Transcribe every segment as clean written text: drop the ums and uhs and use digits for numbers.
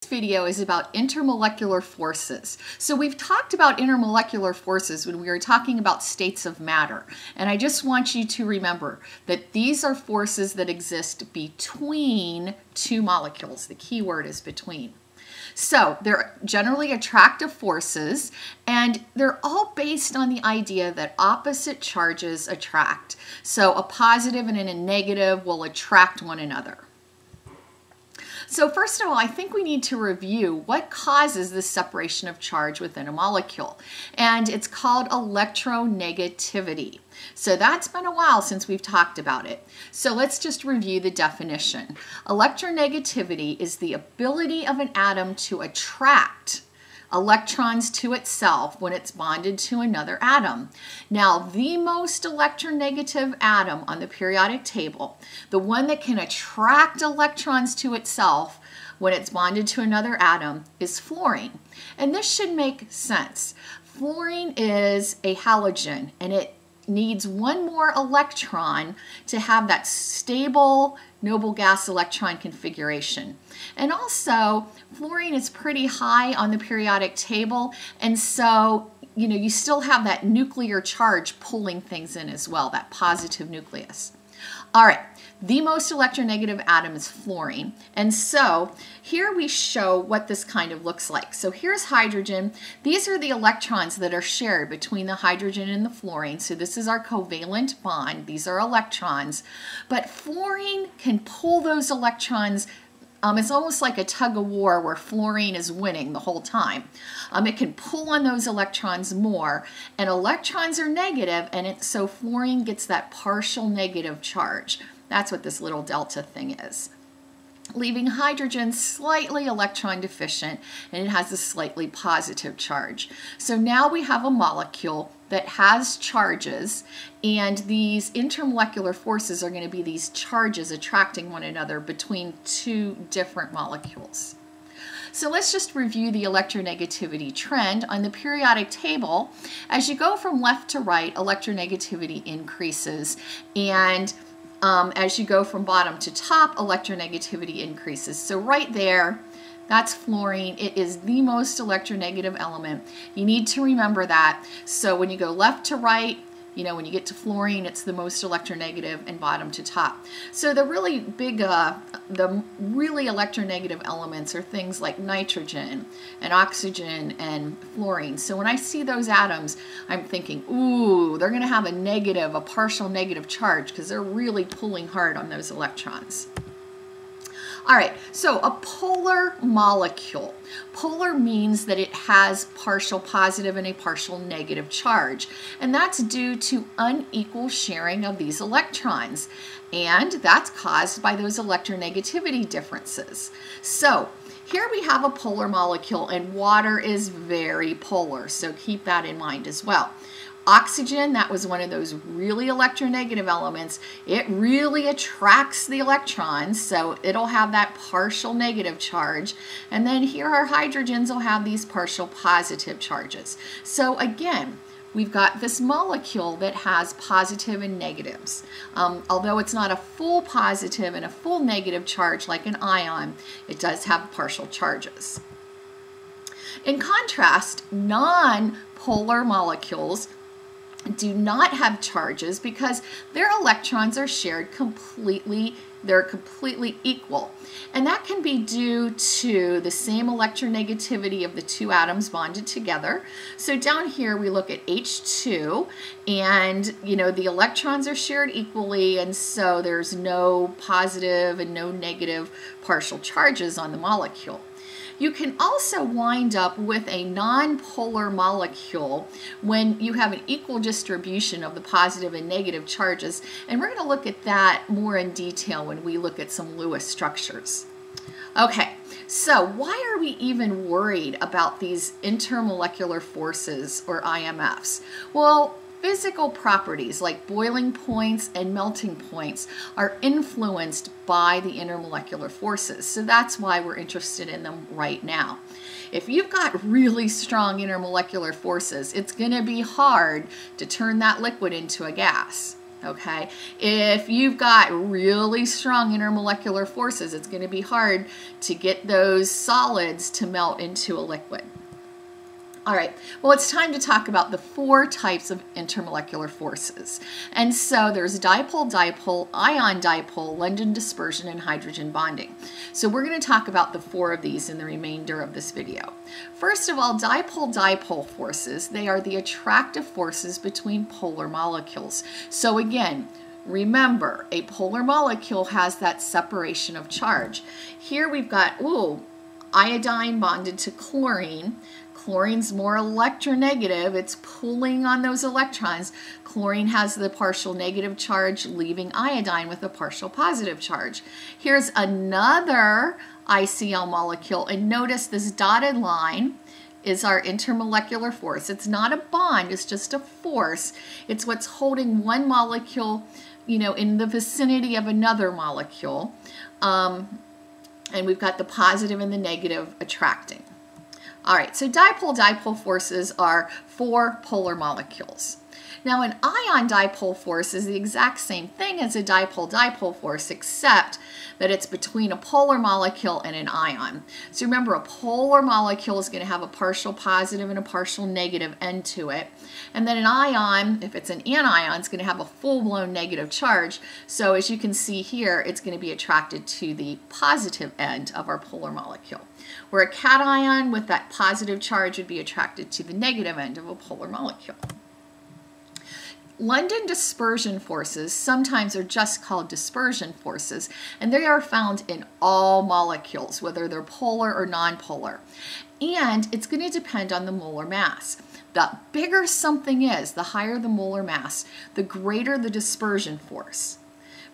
video is about intermolecular forces. So we've talked about intermolecular forces when we were talking about states of matter. And I just want you to remember that these are forces that exist between two molecules. The key word is between. So they're generally attractive forces, and they're all based on the idea that opposite charges attract. So a positive and a negative will attract one another. So first of all, I think we need to review what causes this separation of charge within a molecule. And it's called electronegativity. So that's been a while since we've talked about it. So let's just review the definition. Electronegativity is the ability of an atom to attract electrons to itself when it's bonded to another atom. Now, the most electronegative atom on the periodic table, the one that can attract electrons to itself when it's bonded to another atom, is fluorine. And this should make sense. Fluorine is a halogen, and it needs one more electron to have that stable noble gas electron configuration. And also, fluorine is pretty high on the periodic table, and so you still have that nuclear charge pulling things in as well, that positive nucleus. All right, the most electronegative atom is fluorine, and so here we show what this kind of looks like. So here's hydrogen. These are the electrons that are shared between the hydrogen and the fluorine. So this is our covalent bond. These are electrons, but fluorine can pull those electrons. It's almost like a tug of war where fluorine is winning the whole time. It can pull on those electrons more, and electrons are negative, and so fluorine gets that partial negative charge. That's what this little delta thing is, leaving hydrogen slightly electron deficient, and it has a slightly positive charge. So now we have a molecule that has charges, and these intermolecular forces are going to be these charges attracting one another between two different molecules. So let's just review the electronegativity trend. On the periodic table, as you go from left to right, electronegativity increases, and as you go from bottom to top, electronegativity increases. So right there, that's fluorine. It is the most electronegative element. You need to remember that. So when you go left to right, when you get to fluorine, it's the most electronegative, and bottom to top. So the really big, the really electronegative elements are things like nitrogen and oxygen and fluorine. So when I see those atoms, I'm thinking, ooh, they're going to have a partial negative charge, because they're really pulling hard on those electrons. All right, so a polar molecule. Polar means that it has partial positive and a partial negative charge, and that's due to unequal sharing of these electrons, and that's caused by those electronegativity differences. So here we have a polar molecule, and water is very polar, so keep that in mind as well. Oxygen, that was one of those really electronegative elements. It really attracts the electrons, so it'll have that partial negative charge. And then here our hydrogens will have these partial positive charges. So again, we've got this molecule that has positive and negatives. Although it's not a full positive and a full negative charge like an ion, it does have partial charges. In contrast, non-polar molecules do not have charges because their electrons are shared completely, they're completely equal. And that can be due to the same electronegativity of the two atoms bonded together. So down here we look at H2, and the electrons are shared equally, and so there's no positive and no negative partial charges on the molecule. You can also wind up with a non-polar molecule when you have an equal distribution of the positive and negative charges, and we're going to look at that more in detail when we look at some Lewis structures. Okay, so why are we even worried about these intermolecular forces, or IMFs? Well, physical properties like boiling points and melting points are influenced by the intermolecular forces. So that's why we're interested in them right now. If you've got really strong intermolecular forces, it's going to be hard to turn that liquid into a gas. Okay, if you've got really strong intermolecular forces, it's going to be hard to get those solids to melt into a liquid. All right, well, it's time to talk about the 4 types of intermolecular forces. And so there's dipole-dipole, ion-dipole, London dispersion, and hydrogen bonding. So we're going to talk about the 4 of these in the remainder of this video. First of all, dipole-dipole forces, they are the attractive forces between polar molecules. So again, remember, a polar molecule has that separation of charge. Here we've got, iodine bonded to chlorine. Chlorine's more electronegative. It's pulling on those electrons. Chlorine has the partial negative charge, leaving iodine with a partial positive charge. Here's another ICl molecule, and notice this dotted line is our intermolecular force. It's not a bond, it's just a force. It's what's holding one molecule, in the vicinity of another molecule. And we've got the positive and the negative attracting. All right, so dipole-dipole forces are 4 polar molecules. Now, an ion-dipole force is the exact same thing as a dipole-dipole force, except that it's between a polar molecule and an ion. So remember, a polar molecule is going to have a partial positive and a partial negative end to it. And then an ion, if it's an anion, is going to have a full-blown negative charge. So as you can see here, it's going to be attracted to the positive end of our polar molecule, where a cation with that positive charge would be attracted to the negative end of a polar molecule. London dispersion forces sometimes are just called dispersion forces, and they are found in all molecules, whether they're polar or nonpolar. And it's going to depend on the molar mass. The bigger something is, the higher the molar mass, the greater the dispersion force.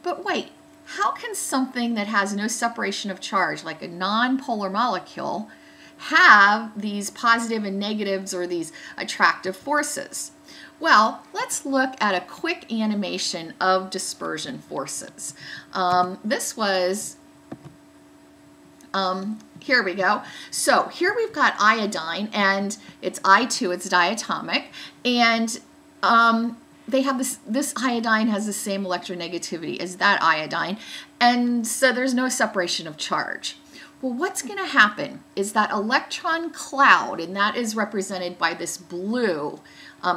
But wait, how can something that has no separation of charge, like a nonpolar molecule, have these positive and negatives or these attractive forces? Well, let's look at a quick animation of dispersion forces. This was, here we go. So here we've got iodine, and it's I2, it's diatomic, and they have this iodine has the same electronegativity as that iodine, and so there's no separation of charge. Well, what's going to happen is that electron cloud, and that is represented by this blue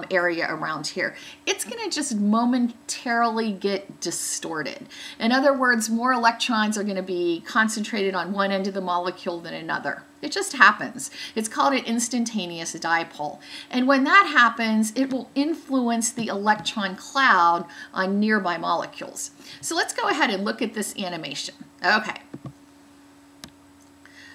area around here, it's going to just momentarily get distorted. In other words, more electrons are going to be concentrated on one end of the molecule than another. It just happens. It's called an instantaneous dipole. And when that happens, it will influence the electron cloud on nearby molecules. So let's go ahead and look at this animation. Okay.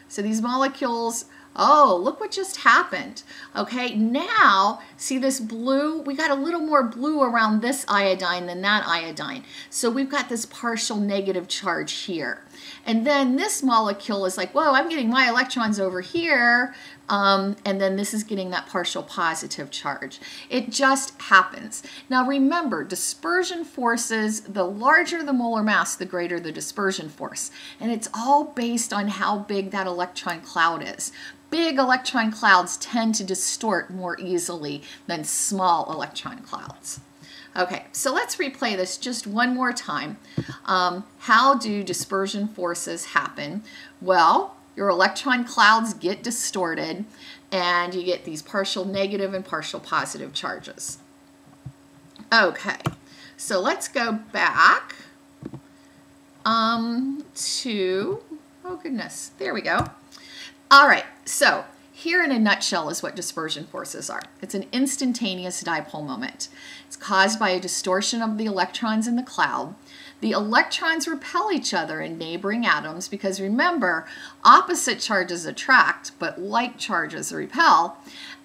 So these molecules, look what just happened. Okay, now, see this blue? We got a little more blue around this iodine than that iodine. So we've got this partial negative charge here. And then this molecule is like, whoa, I'm getting my electrons over here. And then this is getting that partial positive charge. It just happens. Now remember, dispersion forces, the larger the molar mass, the greater the dispersion force. And it's all based on how big that electron cloud is. Big electron clouds tend to distort more easily than small electron clouds. Okay, so let's replay this just one more time. How do dispersion forces happen? Well, your electron clouds get distorted, and you get these partial negative and partial positive charges. Okay, so let's go back to, oh goodness, there we go. All right, so here in a nutshell is what dispersion forces are. It's an instantaneous dipole moment. It's caused by a distortion of the electrons in the cloud. The electrons repel each other in neighboring atoms because remember, opposite charges attract, but like charges repel.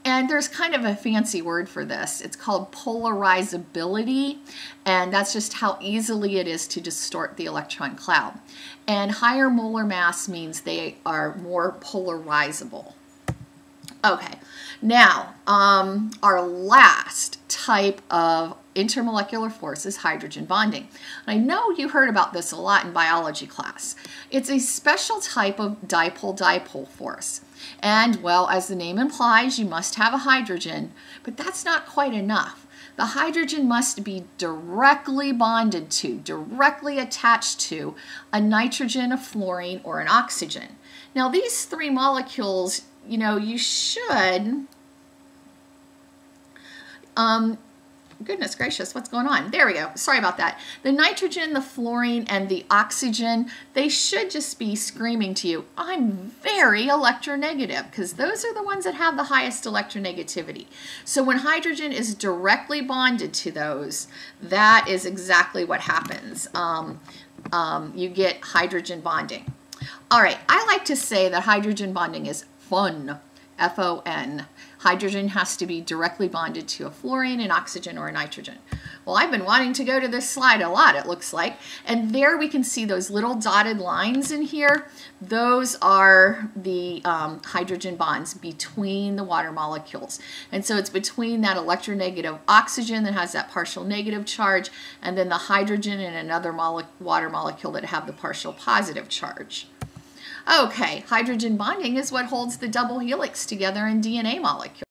And there's kind of a fancy word for this. It's called polarizability, and that's just how easily it is to distort the electron cloud. And higher molar mass means they are more polarizable. Okay, now our last type of intermolecular force is hydrogen bonding. I know you heard about this a lot in biology class. It's a special type of dipole-dipole force. And, well, as the name implies, you must have a hydrogen, but that's not quite enough. the hydrogen must be directly bonded to, directly attached to a nitrogen, a fluorine, or an oxygen. Now these three molecules, you should, goodness gracious, what's going on? There we go. Sorry about that. The nitrogen, the fluorine, and the oxygen, they should just be screaming to you, I'm very electronegative, because those are the ones that have the highest electronegativity. So when hydrogen is directly bonded to those, that is exactly what happens. You get hydrogen bonding. All right, I like to say that hydrogen bonding is fun. F-O-N. Hydrogen has to be directly bonded to a fluorine, an oxygen, or a nitrogen. Well, I've been wanting to go to this slide a lot, it looks like. And there we can see those little dotted lines in here. Those are the hydrogen bonds between the water molecules. And so it's between that electronegative oxygen that has that partial negative charge and then the hydrogen and another water molecule that have the partial positive charge. Okay, hydrogen bonding is what holds the double helix together in DNA molecules.